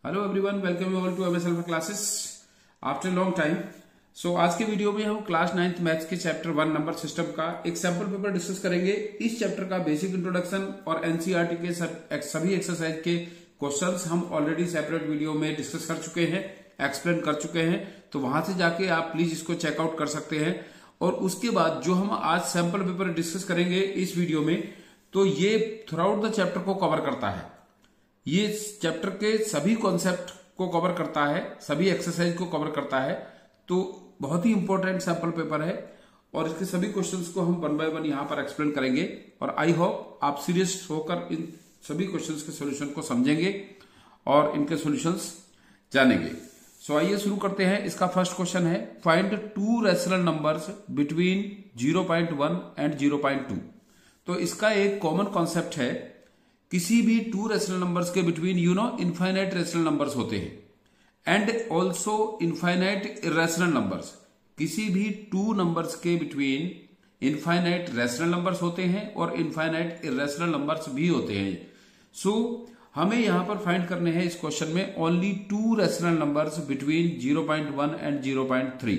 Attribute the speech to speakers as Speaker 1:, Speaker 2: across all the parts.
Speaker 1: Hello everyone, welcome you all to MS alpha classes after long time. So आज के video में हम class 9th maths के chapter 1 number system का एक सैंपल पेपर डिस्कस करेंगे। इस चैप्टर का बेसिक इंट्रोडक्शन और एनसीईआरटी के सभी एक्सरसाइज के क्वेश्चंस हम ऑलरेडी सेपरेट वीडियो में डिस्कस कर चुके हैं, एक्सप्लेन कर चुके हैं, तो वहां से जाके आप प्लीज इसको चेकआउट कर सकते हैं। और उसके बाद जो हम आज सैंपल पेपर डिस्कस करेंगे इस वीडियो में, तो ये थ्रू आउट द चैप्टर को कवर करता है। ये चैप्टर के सभी कॉन्सेप्ट को कवर करता है, सभी एक्सरसाइज को कवर करता है, तो बहुत ही इंपॉर्टेंट सैंपल पेपर है और इसके सभी क्वेश्चंस को हम वन बाय वन यहां पर एक्सप्लेन करेंगे। और आई होप आप सीरियस होकर इन सभी क्वेश्चंस के सॉल्यूशन को समझेंगे और इनके सॉल्यूशंस जानेंगे। सो आइए शुरू करते हैं। इसका फर्स्ट क्वेश्चन है, find to rational numbers between 0.1 and 0.2। तो इसका एक कॉमन कॉन्सेप्ट है, किसी भी टू रैशनल नंबर्स के बिटवीन इनफाइनाइट रैशनल नंबर्स होते हैं and also infinite irrational numbers. किसी भी टू नंबर्स के बिटवीन इनफाइनाइट रैशनल नंबर्स होते हैं और इनफाइनाइट इरैशनल नंबर्स भी होते हैं। सो हमें यहां पर फाइंड करने हैं इस क्वेश्चन में only two rational numbers between 0.1 and 0.3।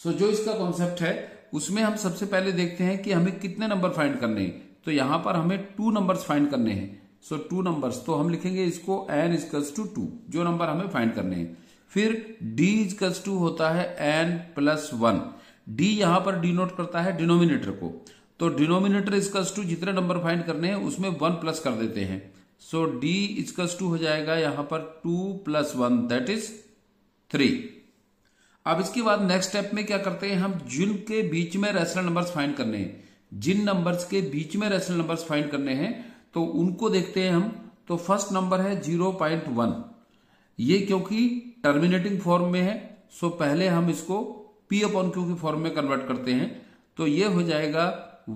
Speaker 1: सो जो इसका कॉन्सेप्ट है उसमें हम सबसे पहले देखते हैं कि हमें कितने नंबर फाइंड करने हैं। तो यहां पर हमें टू नंबर्स फाइंड करने हैं। सो टू नंबर्स, तो हम लिखेंगे इसको n इक्वल्स टू 2, जो नंबर हमें फाइंड करने हैं। फिर d इक्वल्स टू होता है n प्लस 1। d यहां पर डिनोट करता है डिनोमिनेटर को, तो डिनोमिनेटर इक्वल्स टू जितने नंबर फाइंड करने हैं उसमें 1 प्लस कर देते हैं। सो d इक्वल्स टू हो जाएगा यहां पर 2 प्लस 1 दैट इज 3। अब इसके बाद नेक्स्ट स्टेप में क्या करते हैं, हम जिनके बीच में रैशनल नंबर्स फाइंड करने हैं, जिन नंबर्स के बीच में रैशनल नंबर्स फाइंड करने हैं तो उनको देखते हैं हम। तो फर्स्ट नंबर है 0.1, ये क्योंकि टर्मिनेटिंग फॉर्म में है, सो पहले हम इसको p/q की फॉर्म में कन्वर्ट करते हैं। तो ये हो जाएगा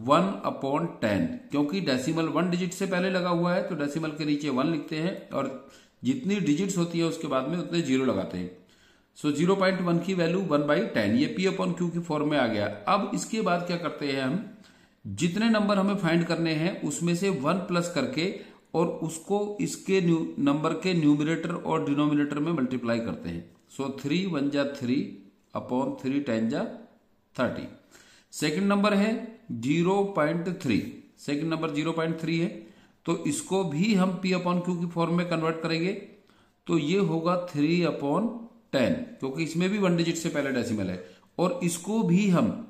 Speaker 1: 1/10, क्योंकि डेसिमल 1 डिजिट से पहले लगा हुआ है तो डेसिमल के नीचे 1 लिखते हैं और जितनी डिजिट्स होती है उसके बाद में उतने 0 लगाते हैं। सो 0.1 की वैल्यू 1/10, ये p/q की फॉर्म में आ गया। अब इसके बाद क्या करते हैं, हम जितने नंबर हमें फाइंड करने हैं उसमें से 1 प्लस करके और उसको इसके नंबर के न्यूमरेटर और डिनोमिनेटर में मल्टीप्लाई करते हैं। सो 3 1 जा 3 अपॉन 3 10 जा 30। सेकंड नंबर है 0.3, सेकंड नंबर 0.3 है, तो इसको भी हम p/q की फॉर्म में कन्वर्ट करेंगे। तो ये होगा 3/10, क्योंकि इसमें भी 1 डिजिट से पहले डेसिमल है, और इसको भी हम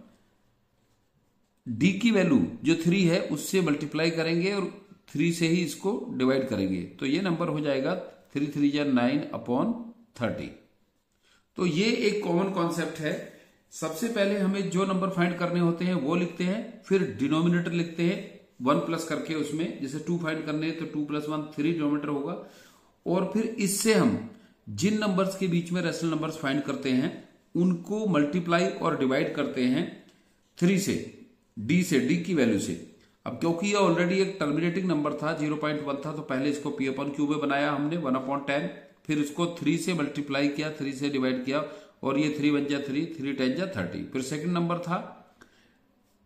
Speaker 1: d की वैल्यू जो 3 है उससे मल्टीप्लाई करेंगे और 3 से ही इसको डिवाइड करेंगे। तो ये नंबर हो जाएगा 3 3 जा 9/30। तो ये एक कॉमन कॉन्सेप्ट है। सबसे पहले हमें जो नंबर फाइंड करने होते हैं वो लिखते हैं, फिर डिनोमिनेटर लिखते हैं 1 प्लस करके उसमें, जैसे 2 फाइंड करने हैं तो 2 प्लस 1 3 डिनोमिनेटर होगा। और फिर इससे हम जिन नंबर्स के बीच में रैशनल नंबर्स फाइंड करते हैं उनको मल्टीप्लाई और डिवाइड करते हैं 3 से, d से, d की वैल्यू से। अब क्योंकि ये ऑलरेडी एक टर्मिनेटिंग नंबर था, 0.1 था, तो पहले इसको p/q में बनाया हमने 1/10, फिर इसको 3 से मल्टीप्लाई किया, 3 से डिवाइड किया, और ये 3 1 जा 3 3 10 जा 30। फिर सेकंड नंबर था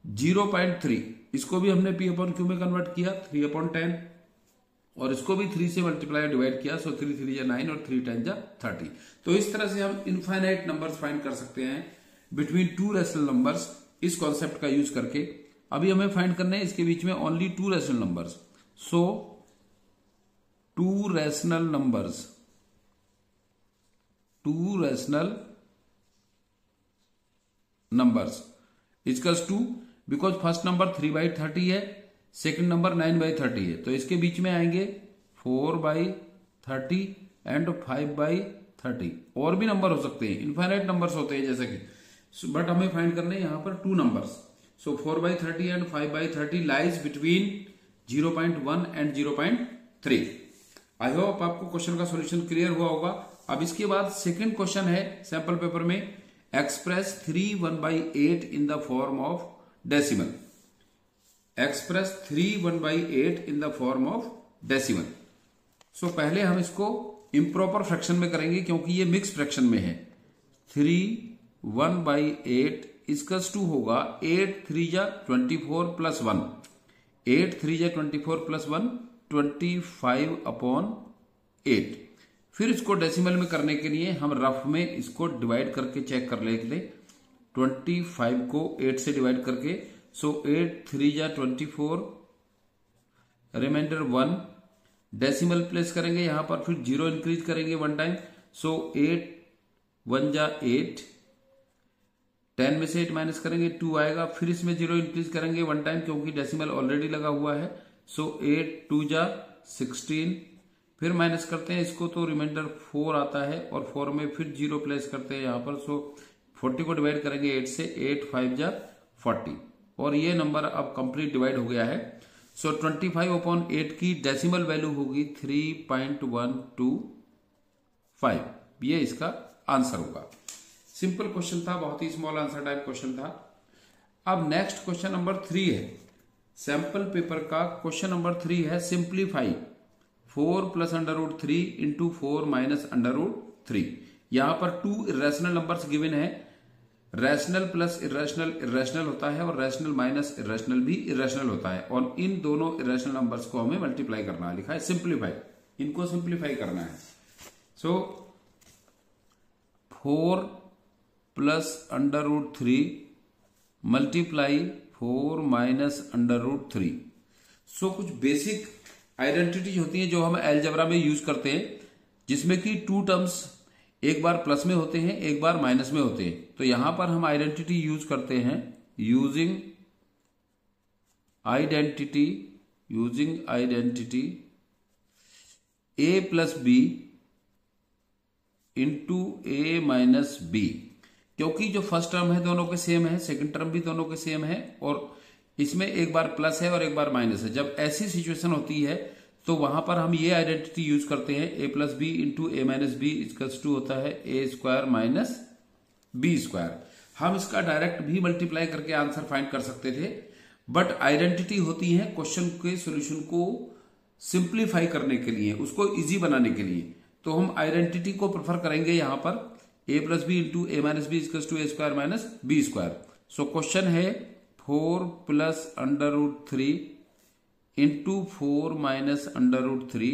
Speaker 1: 0.3, इसको भी हमने p/q में कन्वर्ट किया 3/10, और इसको भी 3 से मल्टीप्लाई डिवाइड किया। सो 3 3 जा 9 और 3 10 जा 30। तो इस तरह से हम इनफाइनाइट नंबर्स फाइंड कर सकते हैं बिटवीन टू रैशनल नंबर्स, इस कॉन्सेप्ट का यूज करके। अभी हमें फाइंड करने हैं इसके बीच में only two rational numbers. So two rational numbers, two rational numbers equals to, because first number 3/30 है, सेकंड नंबर 9/30 है, तो इसके बीच में आएंगे 4/30 एंड 5/30। और भी नंबर हो सकते हैं, इनफाइनाइट नंबर्स होते हैं जैसे कि, बट हमें फाइंड करने यहां पर two numbers. So 4/30 and 5/30 lies between 0.1 and 0.3। I hope आपको क्वेश्चन का सॉल्यूशन क्लियर हुआ होगा। अब इसके बाद सेकंड क्वेश्चन है सैंपल पेपर में, express 3 1/8 in the form of decimal. Express 3 1/8 in the form of decimal. So पहले हम इसको इम्प्रॉपर फ्रैक्शन में करेंगे, क्योंकि ये मिक्स फ्रैक्शन में है। 3 1/8 इक्वल्स टू होगा 8 3 जा 24 प्लस 1, 8 3 जा 24 प्लस 1 25/8। फिर इसको डेसिमल में करने के लिए हम रफ में इसको डिवाइड करके चेक कर लेते 25 को 8 से डिवाइड करके। सो 8 3 जा 24, रिमाइंडर 1, डेसिमल प्लेस करेंगे यहां पर, फिर 0 इंक्रीज करेंगे 1 टाइम। सो 8 1 जा 8, 10 में से 8 माइनस करेंगे 2 आएगा, फिर इसमें 0 इंक्रीज करेंगे 1 टाइम क्योंकि डेसिमल ऑलरेडी लगा हुआ है। सो 8 2 जा 16, फिर माइनस करते हैं इसको तो रिमाइंडर 4 आता है और 4 में फिर 0 प्लेस करते हैं यहां पर। सो 40 को डिवाइड करेंगे 8 से, 8 5 जा 40 और ये नंबर अब कंप्लीट डिवाइड हो गया है। सो 25/8 की डेसिमल वैल्यू होगी 3.125। ये इसका आंसर होगा। सिंपल क्वेश्चन था, बहुत ही स्मॉल आंसर टाइप क्वेश्चन था। अब नेक्स्ट क्वेश्चन नंबर 3 है सैंपल पेपर का। क्वेश्चन नंबर 3 है सिंप्लीफाई 4 + √3 × 4 - √3। यहां पर 2 इरेशनल नंबर्स गिवन है। रैशनल प्लस इरेशनल इरेशनल होता है और रैशनल माइनस इरेशनल भी इरेशनल होता है, और इन दोनों इरेशनल नंबर्स को हमें मल्टीप्लाई करना है। लिखा है सिंप्लीफाई, इनको सिंप्लीफाई करना है। सो 4 + √3 मल्टीप्लाई 4 - √3। सो कुछ बेसिक आइडेंटिटीज होती हैं जो हम अलजेब्रा में यूज करते हैं, जिसमें कि 2 टर्म्स एक बार प्लस में होते हैं, एक बार माइनस में होते हैं। तो यहां पर हम आइडेंटिटी यूज करते हैं using identity a + b × a - b, क्योंकि जो फर्स्ट टर्म है दोनों के सेम है, सेकंड टर्म भी दोनों के सेम है, और इसमें एक बार प्लस है और एक बार माइनस है। जब ऐसी सिचुएशन होती है तो वहां पर हम ये आइडेंटिटी यूज करते हैं a + b × a - b = होता है a² - b²। हम इसका डायरेक्ट भी मल्टीप्लाई करके आंसर फाइंड कर सकते थे, बट आइडेंटिटी होती है क्वेश्चन के सॉल्यूशन को सिंप्लीफाई करने के लिए, उसको इजी बनाने के लिए। तो हम आइडेंटिटी को प्रेफर करेंगे यहां पर a + b × a - b = a² - b²। So question है 4 + √3 × 4 - √3,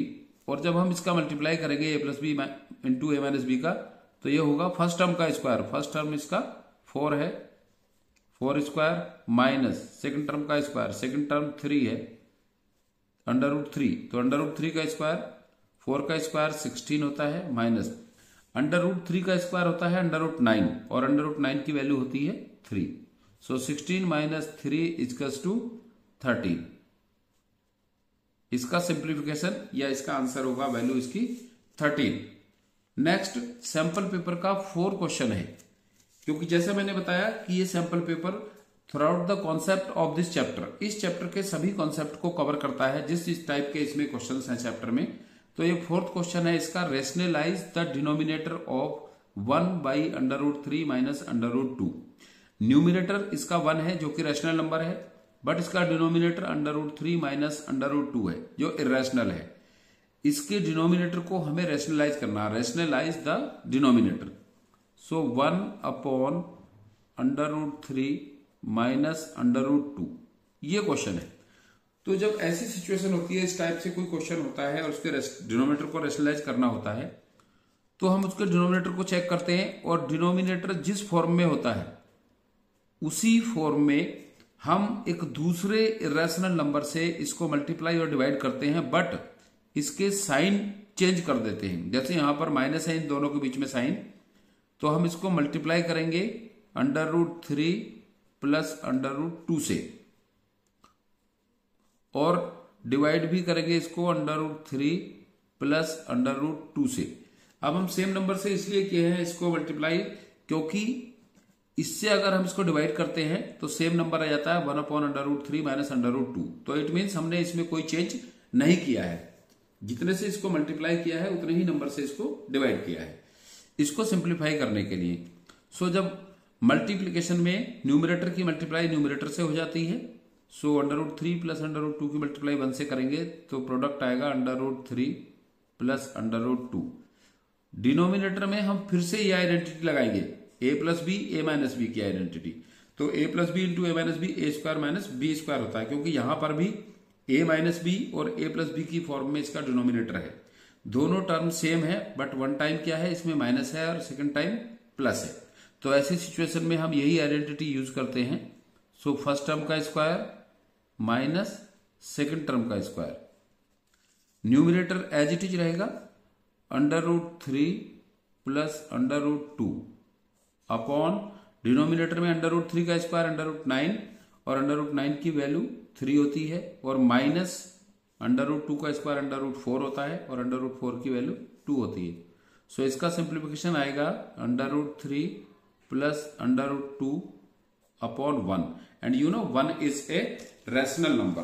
Speaker 1: और जब हम इसका मल्टीप्लाई करेंगे a + b × a - b का, तो ये होगा फर्स्ट टर्म का स्क्वायर। फर्स्ट टर्म इसका 4 है, 4² माइनस सेकंड टर्म का स्क्वायर, सेकंड टर्म 3 है, √3, तो √3 का स्क्वायर, 4 का स्क्वायर 16 होता है, माइनस √3 का स्क्वायर होता है √9, और √9 की वैल्यू होती है 3। सो 16 - 3 = 13। इसका सिंप्लीफिकेशन या इसका आंसर होगा वैल्यू इसकी 13। नेक्स्ट सैंपल पेपर का 4 क्वेश्चन है, क्योंकि जैसे मैंने बताया कि ये sample paper through out the concept of this chapter, इस चैप्टर के सभी कॉन्सेप्ट को कवर करता है, जिस टाइप के इसमें क्वेश्चंस हैं चैप्टर में। तो ये 4th क्वेश्चन है इसका, rationalise the denominator of 1/√3 - √2। Numerator इसका 1 है जो कि रैशनल नंबर है, बट इसका डिनोमिनेटर √3 - √2 है जो इरेशनल है। इसके डिनोमिनेटर को हमें रैशनलाइज करना है, रैशनलाइज द डिनोमिनेटर। सो 1/√3 - √2 ये क्वेश्चन है। तो जब ऐसी सिचुएशन होती है, इस टाइप से कोई क्वेश्चन होता है और उसके डिनोमिनेटर को रैशनलाइज करना होता है, तो हम उसके डिनोमिनेटर को चेक करते हैं, और डिनोमिनेटर जिस फॉर्म में होता है उसी फॉर्म में हम एक दूसरे इरेशनल नंबर से इसको मल्टीप्लाई और डिवाइड करते हैं, बट इसके साइन चेंज कर देते हैं। जैसे यहां पर माइनस है इन दोनों के बीच में साइन, तो हम इसको मल्टीप्लाई करेंगे √3 + √2 से, और डिवाइड भी करेंगे इसको √3 + √2 से। अब हम सेम नंबर से इसलिए किए हैं इसको मल्टीप्लाई, क्योंकि इससे अगर हम इसको डिवाइड करते हैं तो सेम नंबर आ जाता है 1/√3 - √2। तो इट मीन्स हमने इसमें कोई चेंज नहीं किया है, जितने से इसको मल्टीप्लाई किया है उतने ही नंबर से इसको डिवाइड किया है, इसको सिंप्लीफाई करने के लिए। सो जब मल्टीप्लीकेशन में न्यूमरेटर की मल्टीप्लाई न्यूमरेटर से हो जाती है, सो √3 + √2 की मल्टीप्लाई 1 से करेंगे तो प्रोडक्ट आएगा √3 + √2। डिनोमिनेटर में हम फिर से ये आइडेंटिटी लगाएंगे a + b a - b की आइडेंटिटी। तो a + b × a - b a² - b² होता है, क्योंकि यहां पर भी a - b और a + b की फॉर्म में इसका डिनोमिनेटर है। दोनों टर्म सेम है, बट वन टाइम क्या है, इसमें माइनस है और सेकंड टाइम प्लस है। तो ऐसी सिचुएशन में हम यही आइडेंटिटी यूज करते हैं। सो फर्स्ट टर्म का स्क्वायर माइनस सेकंड टर्म का square, numerator as it is रहेगा √3 प्लस √2 अपॉन डिनोमिनेटर में √3 का स्क्वायर √9 और √9 की वैल्यू 3 होती है और माइनस √2 का स्क्वायर √4 होता है और √4 की वैल्यू 2 होती है। सो इसका सिंप्लीफिकेशन आएगा √3 plus √2 upon 1 and you know 1 is a rational number.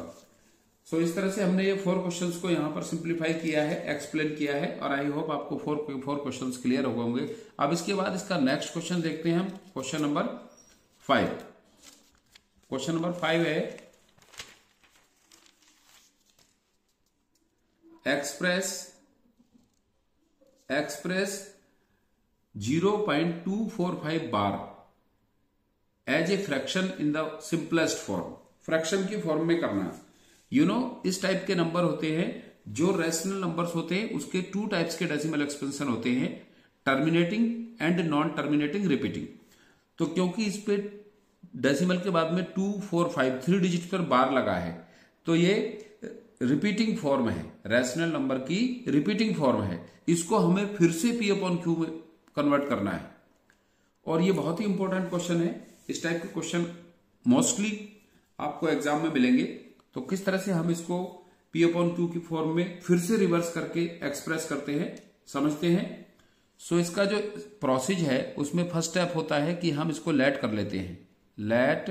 Speaker 1: So इस तरह से हमने ये 4 क्वेश्चंस को यहां पर सिंप्लीफाई किया है, एक्सप्लेन किया है और आई होप आपको 4 क्वेश्चंस क्लियर हो होंगे। अब इसके बाद इसका नेक्स्ट क्वेश्चन देखते हैं हम, क्वेश्चन नंबर 5। क्वेश्चन नंबर 5 है express 0.245 bar as a fraction in the simplest form. Fraction की फॉर्म में करना है। यू नो इस टाइप के नंबर होते हैं जो रैशनल नंबर्स होते हैं, उसके 2 टाइप्स के डेसिमल एक्सपेंशन होते हैं, terminating and non terminating repeating. तो क्योंकि इस पे डेसिमल के बाद में 2, 4, 5 3 डिजिट पर बार लगा है, तो ये रिपीटिंग फॉर्म है, रैशनल नंबर की रिपीटिंग फॉर्म है। इसको हमें फिर से P/Q में कन्वर्ट करना है और ये बहुत ही इंपॉर्टेंट क्वेश्चन है। इस टाइप के क्वेश्चन मोस्टली आपको एग्जाम में मिलेंगे। तो किस तरह से हम इसको P/Q की फॉर्म में फिर से रिवर्स करके एक्सप्रेस करते हैं, समझते हैं। सो इसका जो प्रोसेस है उसमें फर्स्ट स्टेप होता है कि हम इसको लेट कर लेते हैं। लेट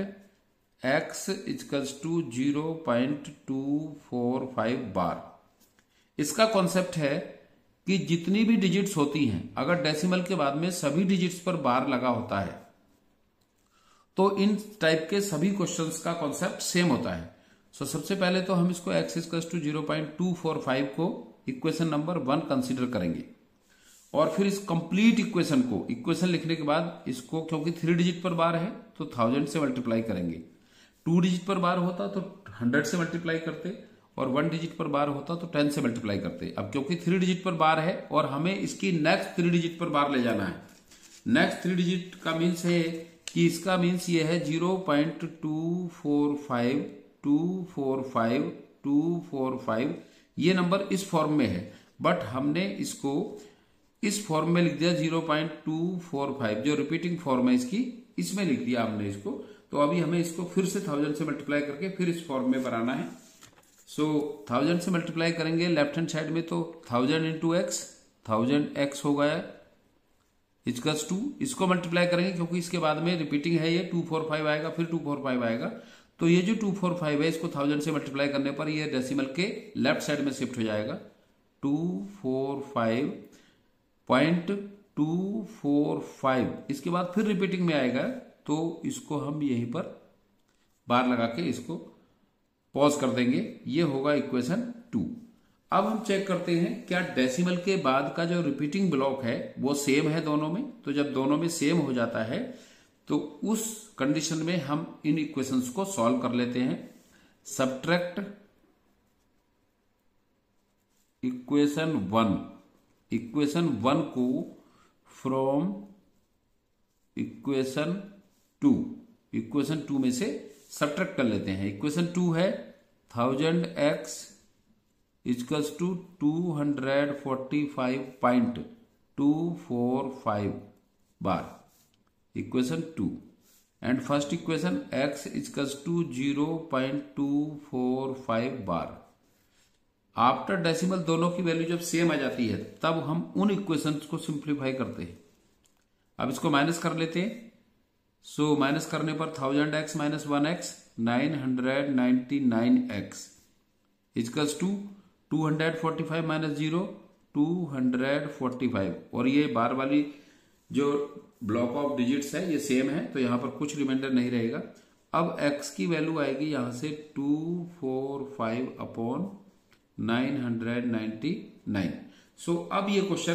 Speaker 1: x इक्वल्स टू 0.245 बार। इसका कॉन्सेप्ट है कि जितनी भी डिजिट्स होती हैं, अगर डेसिमल के बाद में सभी डिजिट्स पर बार लगा होता है तो इन टाइप के सभी क्वेश्चंस का कॉन्सेप्ट सेम होता है। सो सबसे पहले तो हम इसको x इक्वल्स टू 0.245 को इक्वेशन नंबर 1 कंसीडर करेंगे और फिर इस कंप्लीट इक्वेशन को, इक्वेशन लिखने के बाद इसको, क्योंकि 3 डिजिट पर बार है तो 1000 से मल्टीप्लाई करेंगे, 2 डिजिट पर बार होता तो 100 से मल्टीप्लाई करते और 1 डिजिट पर बार होता तो 10 से मल्टीप्लाई करते। अब क्योंकि 3 डिजिट पर बार है और हमें इसकी नेक्स्ट 3 डिजिट पर बार ले जाना है। नेक्स्ट 3 डिजिट का मीन्स है कि इसका मीन्स ये है 0.245 ये नंबर इस फॉर्म में है, बट हमने इसको इस फॉर्म में लिख दिया 0.245, जो रिपीटिंग फॉर्म है इसकी, इसमें लिख दिया हमने इसको। तो अभी हमें इसको फिर से 1000 से मल्टीप्लाई करके फिर इस फॉर्म में बनाना है। सो 1000 से मल्टीप्लाई करेंगे लेफ्ट हैंड साइड में, तो 1000 इंटू एक्स, 1000x हो गया इक्वल्स टू, इसको मल्टीप्लाई करेंगे क्योंकि इसके बाद में रिपीटिंग है, ये 245 आएगा, फिर 245 आएगा। तो ये जो 245 है इसको 1000 से मल्टीप्लाई करने पर ये डेसिमल के लेफ्ट साइड में शिफ्ट हो जाएगा, 245.245। इसके बाद फिर रिपीटिंग में आएगा तो इसको हम यहीं पर बार लगा के इसको पॉज कर देंगे। ये होगा इक्वेशन 2। अब हम चेक करते हैं क्या डेसिमल के बाद का जो रिपीटिंग ब्लॉक है वो सेम है दोनों में। तो जब दोनों में सेम हो जाता है तो उस कंडीशन में हम इन इक्वेशंस को सॉल्व कर लेते हैं। सब्ट्रैक्ट इक्वेशन 1 को फ्रॉम इक्वेशन 2 में से सब्ट्रैक्ट कर लेते हैं। इक्वेशन 2 है 1000x equals to 245.245 bar, equation 2। And first equation x equals to 0.245 bar. After decimal दोनों की वैल्यू जब सेम आ जाती है तब हम उन इक्वेशंस को सिंप्लीफाई करते हैं। अब इसको माइनस कर लेते हैं। सो माइनस करने पर 1000x minus 1x 999x equals to 245 minus 0 245। और ये बार वाली जो ब्लॉक ऑफ डिजिट्स है ये सेम है तो यहां पर कुछ रिमाइंडर नहीं रहेगा। अब x की वैल्यू आएगी यहां से 245 अपॉन 999। सो अब ये क्वेश्चन,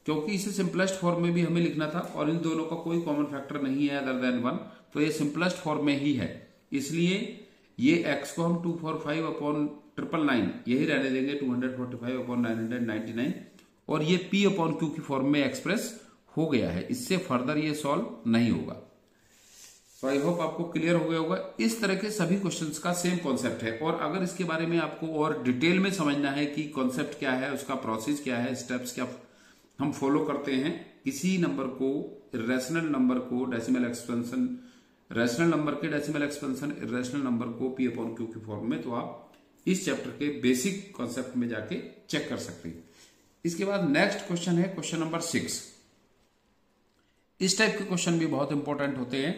Speaker 1: क्योंकि इसे सिंपलेस्ट फॉर्म में भी हमें लिखना था और इन दोनों का कोई कॉमन फैक्टर नहीं है अदर देन 1, तो ये सिंपलेस्ट फॉर्म में ही है। इसलिए ये x को हम 245 अपॉन 999 यही रहने देंगे, 245 अपॉन 999। और ये P अपॉन Q की फॉर्म में एक्सप्रेस हो गया है, इससे फर्दर ये सॉल्व नहीं होगा। तो आई होप आपको क्लियर हो गया होगा। इस तरह के सभी क्वेश्चंस का सेम कॉन्सेप्ट है, और अगर इसके बारे में आपको और डिटेल में समझना है कि कॉन्सेप्ट क्या है, उसका प्रोसेस क्या है, स्टेप्स क्या हम फॉलो करते हैं किसी नंबर को, इरेशनल नंबर को डेसिमल एक्सपेंशन, रैशनल नंबर के डेसिमल एक्सपेंशन, इरेशनल नंबर को P अपॉन Q की फॉर्म में, तो आप इस चैप्टर के बेसिक कॉन्सेप्ट में जाके चेक कर सकते हैं। इसके बाद नेक्स्ट क्वेश्चन है क्वेश्चन नंबर 6। इस टाइप के क्वेश्चन भी बहुत इंपॉर्टेंट होते हैं।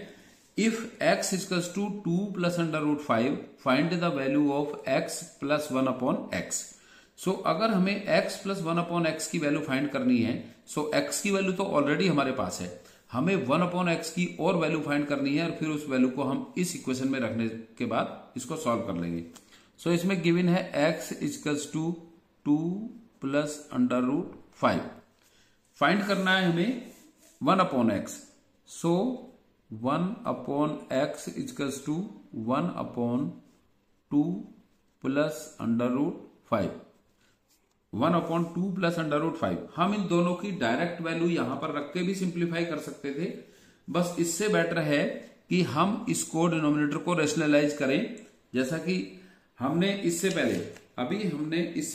Speaker 1: If x equals to 2 plus under root 5 find the value of x plus 1 upon x। So अगर हमें x प्लस 1 अपॉन x की वैल्यू फाइंड करनी है, सो x की वैल्यू तो ऑलरेडी हमारे पास है, हमें 1 अपॉन x की और वैल्यू फाइंड करनी है, और फिर उस वैल्यू को हम इस इक्वेशन में रखने के बाद इसको सॉल्व कर लेंगे। सो इसमें गिवन है x equals to 2 plus under root 5, find करना है हमें 1 upon x। So 1 upon x equals to 1 upon 2 plus under root 5, 1 upon 2 plus under root 5। हम इन दोनों की डायरेक्ट वैल्यू यहां पर रख के भी सिंप्लीफाई कर सकते थे, बस इससे बेटर है कि हम इसको डिनोमिनेटर को रेशनलाइज करें, जैसा कि हमने इससे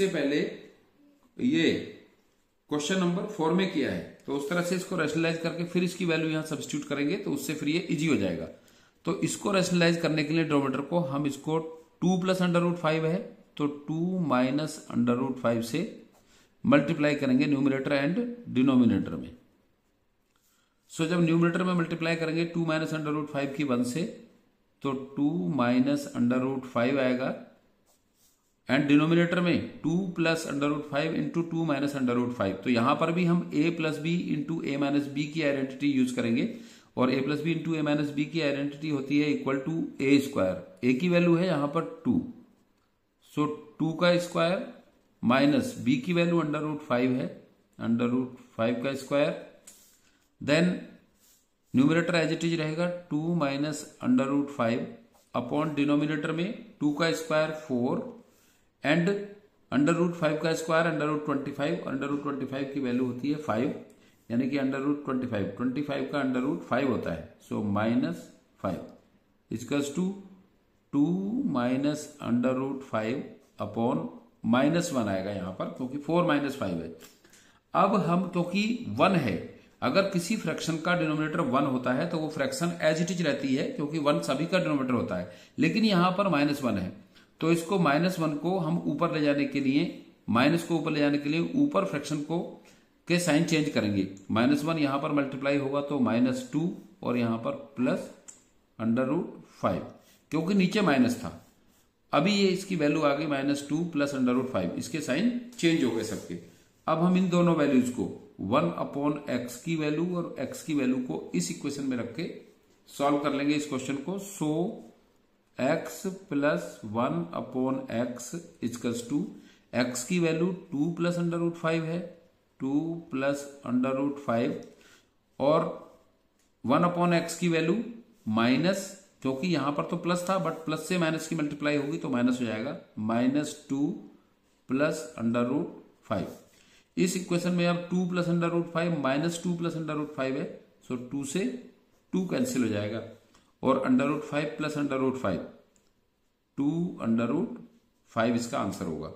Speaker 1: पहले ये क्वेश्चन नंबर 4 में किया है। तो उस तरह से इसको रैशनलाइज करके फिर इसकी वैल्यू यहां सब्स्टिट्यूट करेंगे, तो उससे फिर ये इजी हो जाएगा। तो इसको रैशनलाइज करने के लिए डिनोमिनेटर को हम इसको 2 प्लस अंडर रूट 5 है, तो 2 माइनस अंडर रूट 5 से मल्टीप्लाई करेंगे न्यूमरेटर एंड डिनोमिनेटर में। सो जब न्यूमरेटर में मल्टीप्लाई करेंगे 2 माइनस अंडर रूट 5 की 1 से, तो 2 माइनस अंडर रूट 5 आएगा, एंड डिनोमिनेटर में 2 plus under root 5 into 2 minus under root 5। तो यहां पर भी हम a plus b into a minus b की आइडेंटिटी यूज करेंगे, और a plus b into a minus b की आइडेंटिटी होती है equal to a square. a की वैल्यू है यहां पर 2, सो 2 का स्क्वायर माइनस b की वैल्यू अंडर रूट 5 है, अंडर रूट 5 का square, then numerator as it is रहेगा 2 minus under root 5 upon denominator में 2 का स्क्वायर 4 एंड अंडर रूट 5 का square under root 25, under root 25 की वैल्यू होती है 5, यानी कि अंडर रूट 25 का अंडर रूट 5 होता है, so minus 5 equals to 2 minus under root 5 upon minus 1 आएगा यहां पर, क्योंकि 4 माइनस 5 है। अब हम, क्योंकि 1 है, अगर किसी फ्रैक्शन का डिनोमिनेटर 1 होता है तो वो फ्रैक्शन एज इट इज रहती है, क्योंकि 1 सभी का डिनोमिनेटर होता है, लेकिन यहां पर माइनस 1 है, तो इसको -1 को हम ऊपर ले जाने के लिए, माइनस को ऊपर ले जाने के लिए ऊपर फ्रैक्शन को के साइन चेंज करेंगे। -1 यहां पर मल्टीप्लाई होगा तो -2, और यहां पर प्लस अंडर रूट 5, क्योंकि नीचे माइनस था, अभी ये इसकी वैल्यू आ गई -2 प्लस अंडर रूट 5, इसके साइन चेंज हो गए सबके। अब हम इन दोनों वैल्यूज को 1 अपॉन x की वैल्यू और x की वैल्यू को इस इक्वेशन में रख के सॉल्व कर लेंगे इस क्वेश्चन को। So x plus 1 upon x equals to x की वैल्यू 2 प्लस अंडर रूट 5 है, 2 प्लस अंडर रूट 5, और 1 अपॉन x की वैल्यू माइनस, क्योंकि यहां पर तो प्लस था बट प्लस से माइनस की मल्टीप्लाई होगी तो माइनस हो जाएगा, -2 प्लस अंडर रूट 5। इस इक्वेशन में अब 2 plus under root 5 -2 plus under root 5 है, सो 2 से 2 कैंसिल हो जाएगा, और under root 5 plus under root 5, 2 under root 5 इसका आंसर होगा।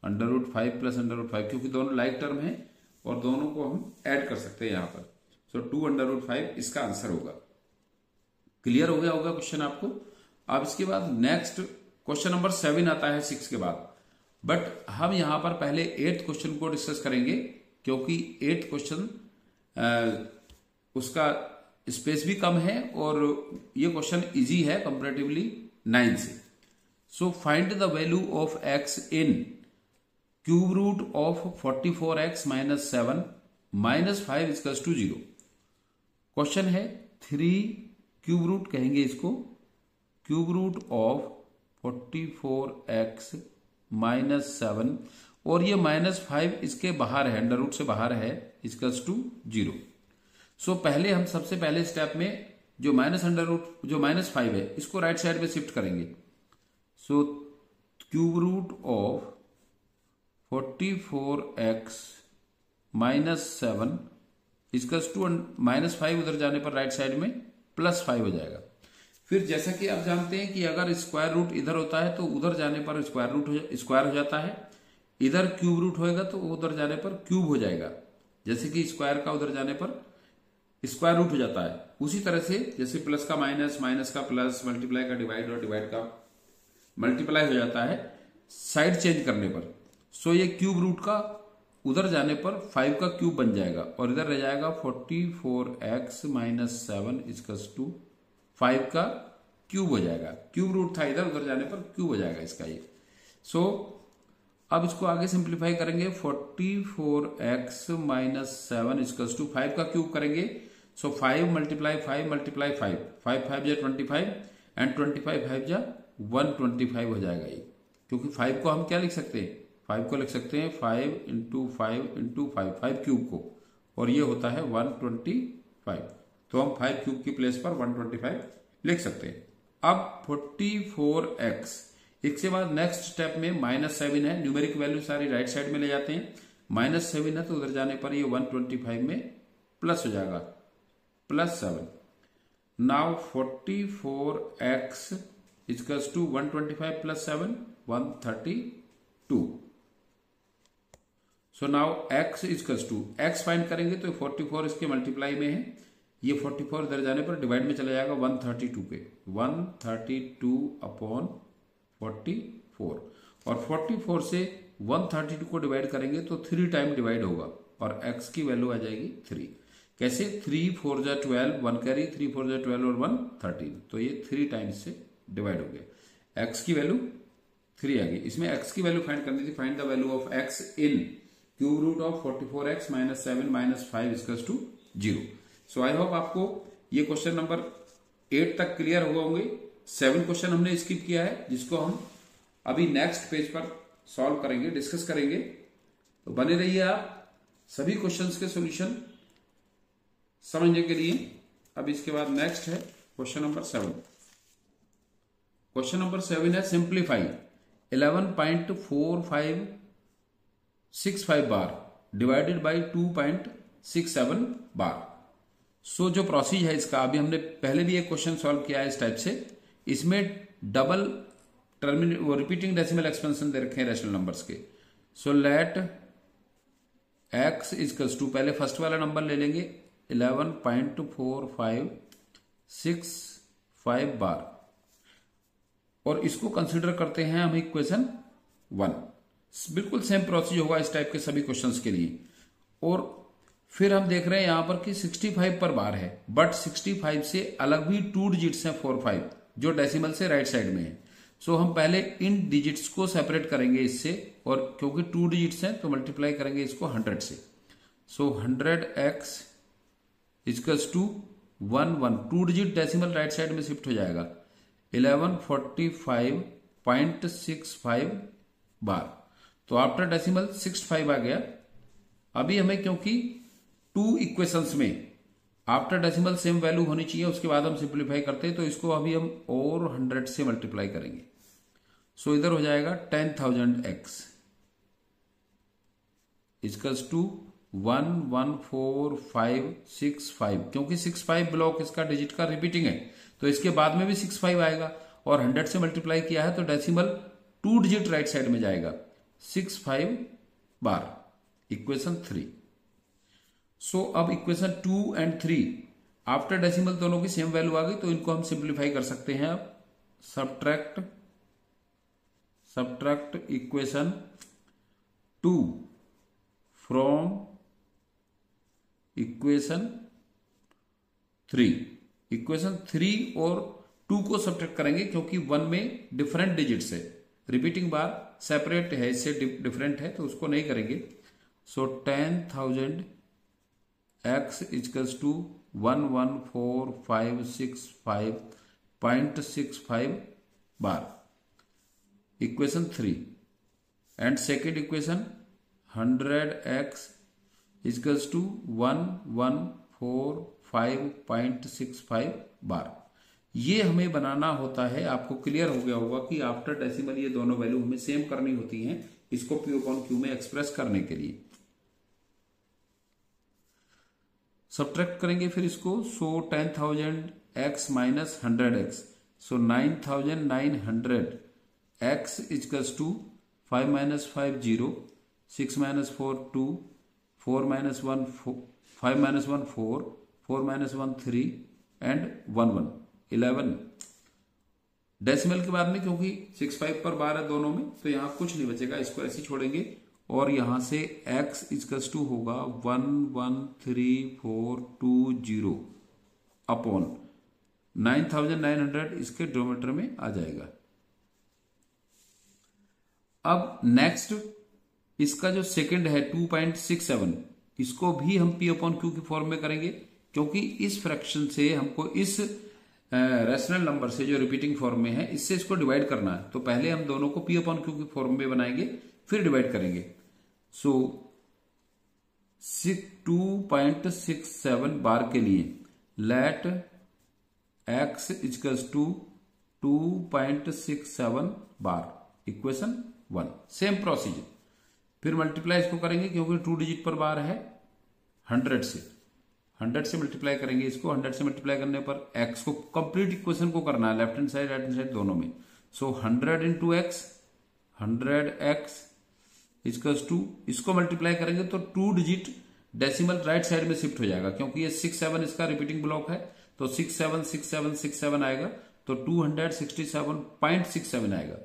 Speaker 1: Under root 5 plus under root 5, क्योंकि दोनों लाइक टर्म है और दोनों को हम ऐड कर सकते हैं यहां पर, सो 2 अंडर रूट 5 इसका आंसर होगा। क्लियर हो गया होगा क्वेश्चन आपको। अब इसके बाद नेक्स्ट क्वेश्चन नंबर 7 आता है 6 के बाद, बट हम यहां पर पहले 8th क्वेश्चन को डिस्कस करेंगे, क्योंकि 8th क्वेश्चन उसका स्पेस भी कम है और ये क्वेश्चन इजी है कंपैरेटिवली 9 से। So find the value of x in cube root of 44x minus 7 minus 5 equals to 0। Question है 3 क्यूब रूट कहेंगे इसको, cube root of 44x minus 7, और ये -5 इसके बाहर है, अंडर रूट से बाहर है, इक्वल्स टू 0। सो पहले हम सबसे पहले स्टेप में जो -5 है इसको राइट साइड में शिफ्ट करेंगे। So cube root of 44x -7 equals to -5 उधर जाने पर राइट साइड में +5 हो जाएगा। फिर जैसा कि आप जानते हैं कि अगर स्क्वायर रूट इधर होता है तो उधर जाने पर स्क्वायर हो जाता है, इधर क्यूब रूट होएगा तो उधर जाने पर क्यूब हो जाएगा। जैसे कि स्क्वायर का उधर जाने पर स्क्वायर रूट हो जाता है, उसी तरह से जैसे प्लस का माइनस, माइनस का प्लस, मल्टीप्लाई का डिवाइड और डिवाइड का मल्टीप्लाई हो जाता है साइड चेंज करने पर। सो ये क्यूब रूट का उधर जाने पर 5 का क्यूब बन जाएगा और इधर रह जाएगा 44x - 7 इक्वल्स टू 5 का क्यूब हो जाएगा। क्यूब रूट था इधर, उधर जाने पर क्यूब हो जाएगा इसका ये। सो अब इसको आगे सिंप्लीफाई करेंगे। 44x - 7 इक्वल्स टू 5 का क्यूब करेंगे। सो 5 × 5 × 5 5 5 जा 25 एंड 25 5 जा 125 हो जाएगा ये। क्योंकि 5 को हम क्या लिख सकते हैं, 5 को लिख सकते हैं 5 × 5 × 5 5 क्यूब को, और ये होता है 125। तो हम 5 क्यूब की प्लेस पर 125 लिख सकते हैं। अब 44x, इसके बाद नेक्स्ट स्टेप में -7 है, न्यूमेरिक वैल्यू सारी राइट साइड में ले जाते हैं। -7 है तो उधर जाने पर ये 125 में प्लस हो जाएगा, +7। Now 44x equals to 125 + 7 132। So now x equals to x find करेंगे तो 44 इसके मल्टीप्लाई में है, ये 44 इधर जाने पर डिवाइड में चला जाएगा 132 पे, 132/44। और 44 से 132 को डिवाइड करेंगे तो 3 टाइम डिवाइड होगा और x की वैल्यू आ जाएगी 3। कैसे, 3 4 जा 12, 1 कैरी, 3 4 जा 12 और 1 13, तो ये 3 टाइम्स से डिवाइड हो गया। x की वैल्यू 3 आ गई। इसमें x की वैल्यू फाइंड करनी थी। Find the value of x in cube root of 44x - 7 - 5 equals to 0। So I hope आपको ये क्वेश्चन नंबर 8 तक क्लियर हुए होंगे। 7 क्वेश्चन हमने स्किप किया है, जिसको हम अभी नेक्स्ट पेज पर सॉल्व करेंगे, डिस्कस करेंगे। तो बने रहिए आप सभी क्वेश्चंस के सॉल्यूशन समझने के लिए। अब इसके बाद नेक्स्ट है क्वेश्चन नंबर 7। क्वेश्चन नंबर 7 है सिंप्लीफाई 11.4565 बार डिवाइडेड बाई 2.67 बार। सो जो प्रोसीज है इसका, अभी हमने पहले भी एक क्वेश्चन सॉल्व किया है इस टाइप से। इसमें डबल रिपीटिंग डेसिमल एक्सपेंशन दे रखे हैं रैशनल नंबर्स के। So let x equals to, पहले फर्स्ट वाला नंबर ले लेंगे 11.4565 बार, और इसको कंसिडर करते हैं हम इक्वेशन 1। बिल्कुल सेम प्रोसीज होगा इस टाइप के सभी क्वेश्चंस के लिए। और फिर हम देख रहे हैं यहां पर कि 65 पर बार है, बट 65 से अलग भी 2 डिजिट्स हैं 4 5 जो डेसिमल से राइट साइड में है। सो हम पहले इन डिजिट्स को सेपरेट करेंगे इससे, और क्योंकि 2 डिजिट्स हैं तो मल्टीप्लाई करेंगे इसको 100 से। So 100x equals to 1 2 digit decimal right side में शिफ्ट हो जाएगा 1145.65 बार। तो आफ्टर डेसिमल 65 आ गया। अभी हमें, क्योंकि 2 इक्वेशंस में आफ्टर डेसिमल सेम वैल्यू होनी चाहिए, उसके बाद हम सिंप्लीफाई करते हैं, तो इसको अभी हम और 100 से मल्टीप्लाई करेंगे। सो इधर हो जाएगा 10,000x इक्वल्स टू 114,565। क्योंकि 65 ब्लॉक इसका डिजिट का रिपीटिंग है तो इसके बाद में भी 65 आएगा, और 100 से मल्टीप्लाई किया है तो डेसिमल 2 डिजिट राइट साइड में जाएगा 65 बार। इक्वेशन 3। सो अब इक्वेशन 2 एंड 3 आफ्टर डेसिमल दोनों की सेम वैल्यू आ गई, तो इनको हम सिंप्लीफाई कर सकते हैं। अब subtract equation 2 from equation 3। Equation 3 और 2 को सब्ट्रैक्ट करेंगे क्योंकि 1 में डिफरेंट डिजिट्स है, रिपीटिंग बार सेपरेट है, इससे डिफरेंट है, तो उसको नहीं करेंगे। So 10,000x equals to 114,565.65 bar. Equation 3 and second equation 100x equals to 114,565 bar. ये हमें बनाना होता है। आपको क्लियर हो गया होगा कि आफ्टर डेसिमल ये दोनों वैल्यू हमें सेम करनी होती हैं इसको P/Q में एक्सप्रेस करने के लिए। सब्ट्रैक्ट करेंगे फिर इसको, so 10,000x minus 100x, so 9,900 x equals to 5 minus 5 0, 6 minus 4 2, 4 minus 1 5 minus 1 4, 4 minus 1 3 and 1 1 11। Decimal के बाद में क्योंकि 6 5 पर बार है दोनों में, तो यहां कुछ नहीं बचेगा, इसको ऐसे छोड़ेंगे और यहां से x इजकल्स टू होगा 1 1 3 4 2 0 अपॉन 9,900 इसके डिनोमिनेटर में आ जाएगा। अब नेक्स्ट इसका जो सेकंड है 2.67, इसको भी हम p अपॉन क्यू की फॉर्म में करेंगे, क्योंकि इस फ्रैक्शन से हमको इस रैशनल नंबर से जो रिपीटिंग फॉर्म में है इससे इसको डिवाइड करना है। तो पहले हम दोनों को p अपॉन क्यू की फॉर्म में बनाएंगे, फिर डिवाइड करेंगे। सो 2.67 बार के लिए let x equals to 2.67 bar, equation 1। Same procedure, फिर मल्टीप्लाई इसको करेंगे क्योंकि 2 डिजिट पर बार है 100 से मल्टीप्लाई करेंगे इसको। 100 से मल्टीप्लाई करने पर x को कंप्लीट इक्वेशन को करना है, left hand side right hand side दोनों में। So 100 into x 100x equals to, इसको मल्टीप्लाई करेंगे तो 2 डिजिट डेसिमल राइट साइड में शिफ्ट हो जाएगा, क्योंकि ये 6 7 इसका रिपीटिंग ब्लॉक है, तो 6 7 6 7 6 7 आएगा, तो 267.67 आएगा,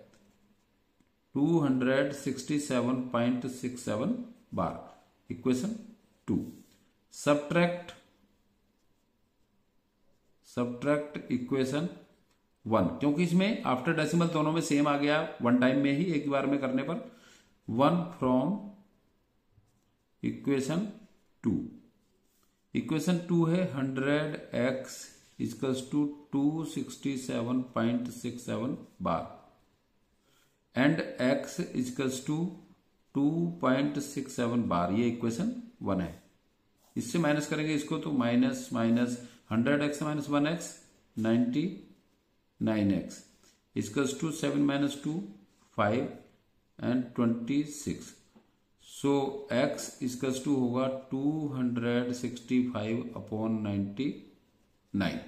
Speaker 1: 267.67 बार, इक्वेशन 2। सब्ट्रैक्ट इक्वेशन 1, क्योंकि इसमें आफ्टर डेसिमल दोनों में सेम आ गया वन टाइम में ही, एक बार में करने पर 1 फ्रॉम इक्वेशन 2। इक्वेशन 2 है 100x equals to 267.67 bar and x equals to 2.67 bar, ये इक्वेशन 1 है। इससे माइनस करेंगे इसको तो minus minus 100x minus 1x 99x equals to 7 minus 2 5 and 26। So x equals to होगा 265 अपॉन 99।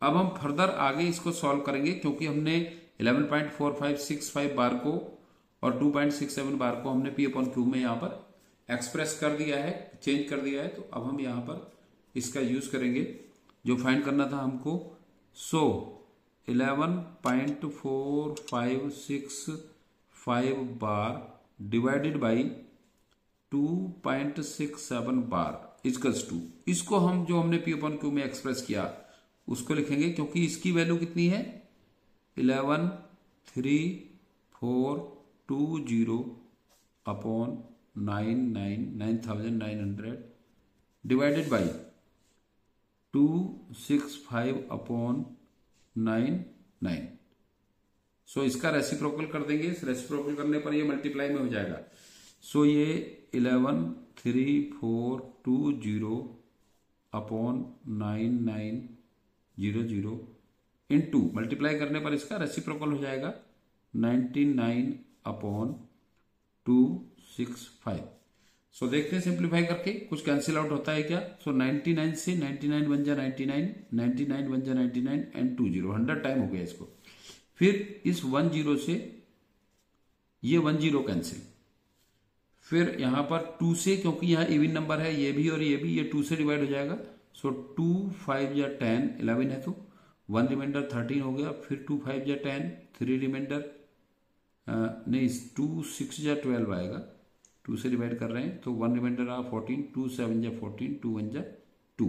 Speaker 1: अब हम फर्दर आगे इसको सॉल्व करेंगे, क्योंकि हमने 11.4565 बार को और 2.67 बार को हमने p अपॉन क्यू में यहां पर एक्सप्रेस कर दिया है, चेंज कर दिया है। तो अब हम यहां पर इसका यूज करेंगे जो फाइंड करना था हमको। So 11.4565 bar divided by 2.67 bar equals to, इसको हम जो हमने p अपॉन क्यू में एक्सप्रेस किया उसको लिखेंगे, क्योंकि इसकी वैल्यू कितनी है 11,3,420 upon 9,900 divided by 265 upon 99। So इसका रेसिप्रोकल कर देंगे, इस रेसिप्रोकल करने पर ये मल्टीप्लाई में हो जाएगा। सो ये 11,3,420 अपॉन 9,900 इनटू मल्टीप्लाई करने पर इसका रेसिप्रोकल हो जाएगा 99 अपॉन 265। सो देखते हैं सिंप्लीफाई करके कुछ कैंसिल आउट होता है क्या। सो 99 से 99 बन जा 99, 99 बन जा 99 एंड 20 100 टाइम हो गया इसको। फिर इस 10 से ये 10 कैंसिल, फिर यहां पर 2 से, क्योंकि यहां इवन नंबर है ये भी और ये 2 से डिवाइड हो जाएगा। सो 2 5 या 10 11 है तो 1 रिमाइंडर 13 हो गया, फिर 2 5 या 10 3 रिमाइंडर नहीं 2 6 या 12 आएगा, 2 से डिवाइड कर रहे हैं तो 1 रिमाइंडर आ 14, 2 7 या 14, 2 1 जा 2,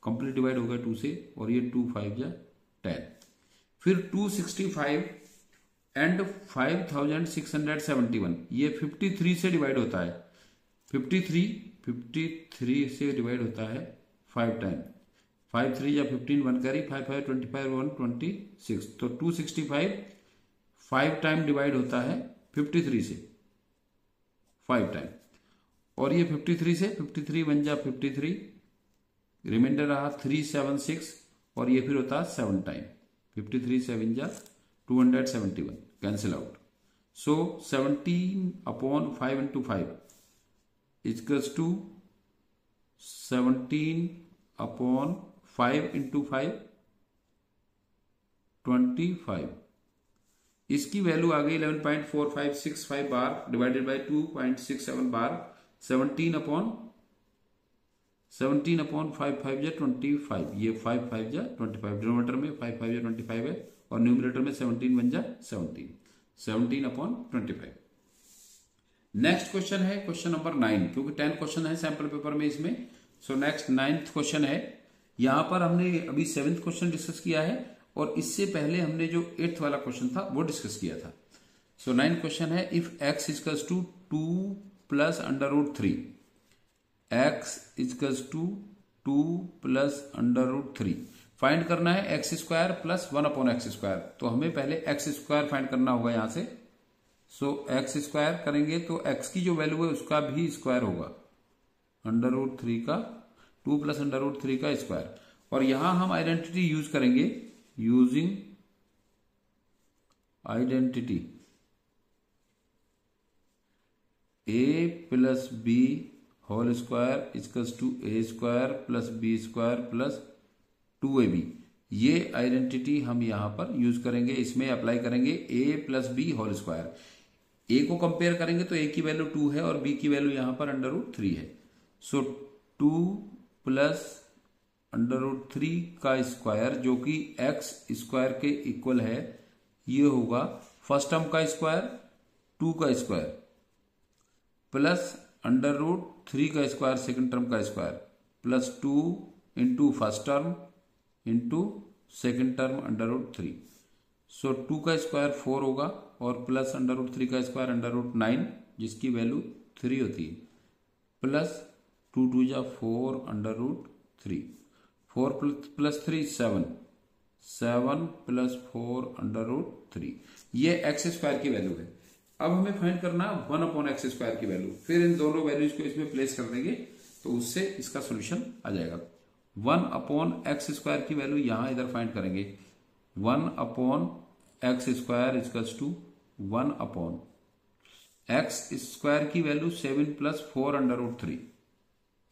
Speaker 1: कंप्लीट डिवाइड होगा 2 से, और ये 2 5 या 10। फिर 265 एंड 5,671 ये 53 से डिवाइड होता है, 53 से डिवाइड होता है 5 टाइम, 5 3 या 15 1 कैरी 5 5 25 1 26, तो 265 5 टाइम डिवाइड होता है 53 से 5 टाइम, और ये 53 से 53 बन जा 53, रिमाइंडर रहा 376, और ये फिर होता है 7 टाइम, 53 7 जा 271 cancel out. So 17 upon 5 into 5 equals to 17/5 into 5 25। इसकी वैल्यू आ गई 11.4565 बार डिवाइडेड बाय 2.67 बार 17/5 5 जा 25। ये 5 जा 25, डिनोमिनेटर में 5 जा 25 है और न्यूमरेटर में 17 बन जा 17/25। नेक्स्ट क्वेश्चन है क्वेश्चन नंबर 9, क्योंकि 10 क्वेश्चन है सैंपल पेपर में इसमें। सो नेक्स्ट 9th क्वेश्चन है। यहां पर हमने अभी 7th क्वेश्चन डिस्कस किया है और इससे पहले हमने जो 8th वाला क्वेश्चन था वो डिस्कस किया था। सो 9th क्वेश्चन है, if x equals to 2 plus √3, x equals to 2 plus √3 find करना है एक्स स्क्वायर प्लस 1/x²। तो हमें पहले एक्स स्क्वायर फाइंड करना होगा यहां से। सो एक्स स्क्वायर करेंगे तो x की जो वैल्यू है उसका भी स्क्वायर होगा, √3 का 2 प्लस √3 का स्क्वायर। और यहां हम आइडेंटिटी यूज करेंगे, using identity a plus b whole square equals to a² plus b² plus 2ab। ये आइडेंटिटी हम यहां पर यूज करेंगे, इसमें अप्लाई करेंगे a plus b whole square. a को कंपेयर करेंगे तो a की वैल्यू 2 है और b की वैल्यू यहां पर √3 है। सो 2 प्लस √3 का स्क्वायर जो कि एक्स स्क्वायर के इक्वल है, ये होगा फर्स्ट टर्म का स्क्वायर 2 का स्क्वायर प्लस √3 का स्क्वायर सेकंड टर्म का square plus 2 into first term into second term √3। सो 2 का स्क्वायर 4 होगा और प्लस √3 का स्क्वायर √9 जिसकी वैल्यू 3 होती है, प्लस 2 2 जा 4 √3, 4 प्लस 3 7, 7 प्लस 4 √3। ये एक्स स्क्वायर की वैल्यू है। अब हमें फाइंड करना 1/x² की वैल्यू। फिर इन दोनों वैल्यूज को इसमें प्लेस कर देंगे तो उससे इसका सोल्यूशन आ जाएगा। 1/x² की वैल्यू यहां इधर फाइंड करेंगे, 1/x² इक्वल्स टू 1/x² की वैल्यू 7 प्लस 4 √3,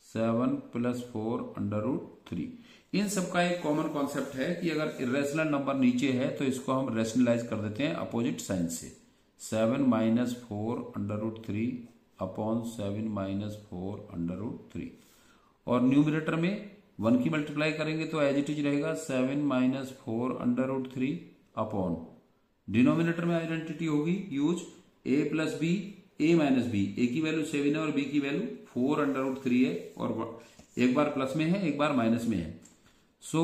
Speaker 1: 7 प्लस 4 √3। इन सबका एक कॉमन कॉन्सेप्ट है कि अगर इरेशनल नंबर नीचे है तो इसको हम रेशनलाइज कर देते हैं अपोजिट साइन से। 7 माइनस 4 √3 अपॉन 7 माइनस 4 √3। और न्यूमरेटर में 1 की मल्टीप्लाई करेंगे तो एज इट इज रहेगा 7 माइनस 4 √3 अपॉन, डिनोमिनेटर में आइडेंटिटी होगी use a plus b a minus b. a की वैल्यू 7 है और b की वैल्यू 4 √3 है और एक बार प्लस में है एक बार माइनस में है। सो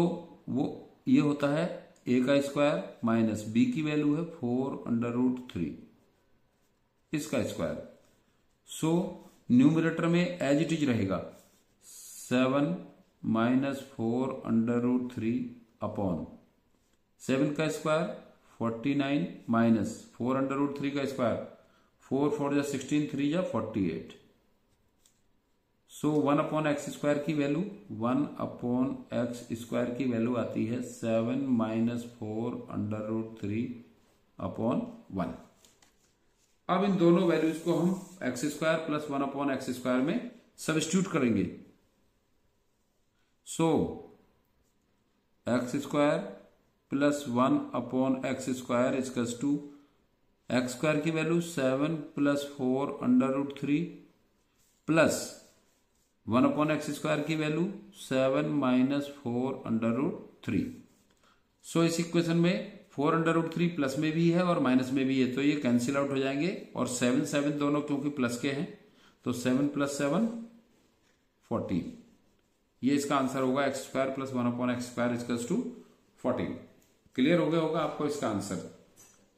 Speaker 1: वो ये होता है a का स्क्वायर माइनस b की वैल्यू है 4 √3 इसका स्क्वायर। सो न्यूमरेटर में एज इट इज रहेगा 7 माइनस 4 √3 अपॉन 7 का स्क्वायर 49 माइनस 4 √3 का स्क्वायर 4 4 जा 16, 3 जा 48। सो 1/x² की वैल्यू 1/x² की वैल्यू आती है 7 माइनस 4 √3 अपॉन 1। अब इन दोनों वैल्यूज को हम x² प्लस 1/x² में सब्स्टिट्यूट करेंगे। सो x² plus 1/x² equals to x² की वैल्यू 7 प्लस 4 √3 प्लस 1/x² की वैल्यू 7 माइनस 4 √3। सो इस इक्वेशन में 4 √3 प्लस में भी है और माइनस में भी है तो ये कैंसिल आउट हो जाएंगे और 7 7 दोनों क्योंकि प्लस के हैं तो 7 प्लस 7 14। ये इसका आंसर होगा x² plus 1/x² equals to 14। Clear हो गया होगा आपको इसका आंसर।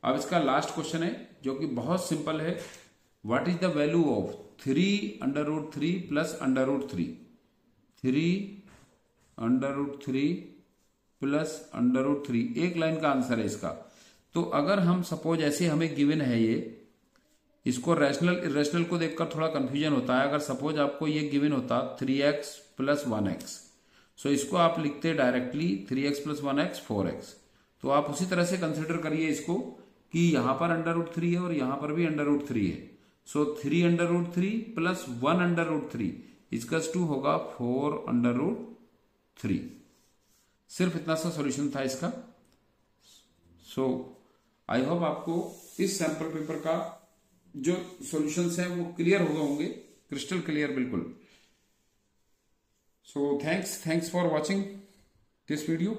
Speaker 1: अब इसका लास्ट क्वेश्चन है जो कि बहुत सिंपल है। What is the value of 3 √3 plus √3, 3 √3 plus √3, एक लाइन का आंसर है इसका। तो अगर हम सपोज ऐसे हमें गिवन है ये, इसको रैशनल इरेशनल को देखकर थोड़ा कंफ्यूजन होता है। अगर सपोज आपको ये गिवन होता 3x प्लस 1x, सो इसको आप लिखते directly 3x plus 1x 4x। तो आप उसी तरह से कंसिडर करिए इसको कि यहां पर √3 है और यहां पर भी √3 है। सो 3 √3 प्लस 1 √3, इजकल्स टू होगा 4√3। सिर्फ इतना सा सॉल्यूशन था इसका। सो आई होप आपको इस सैंपल पेपर का जो सॉल्यूशंस हैं वो क्लियर हो गए होंगे, क्रिस्टल क्लियर बिल्कुल। So thanks for watching this video.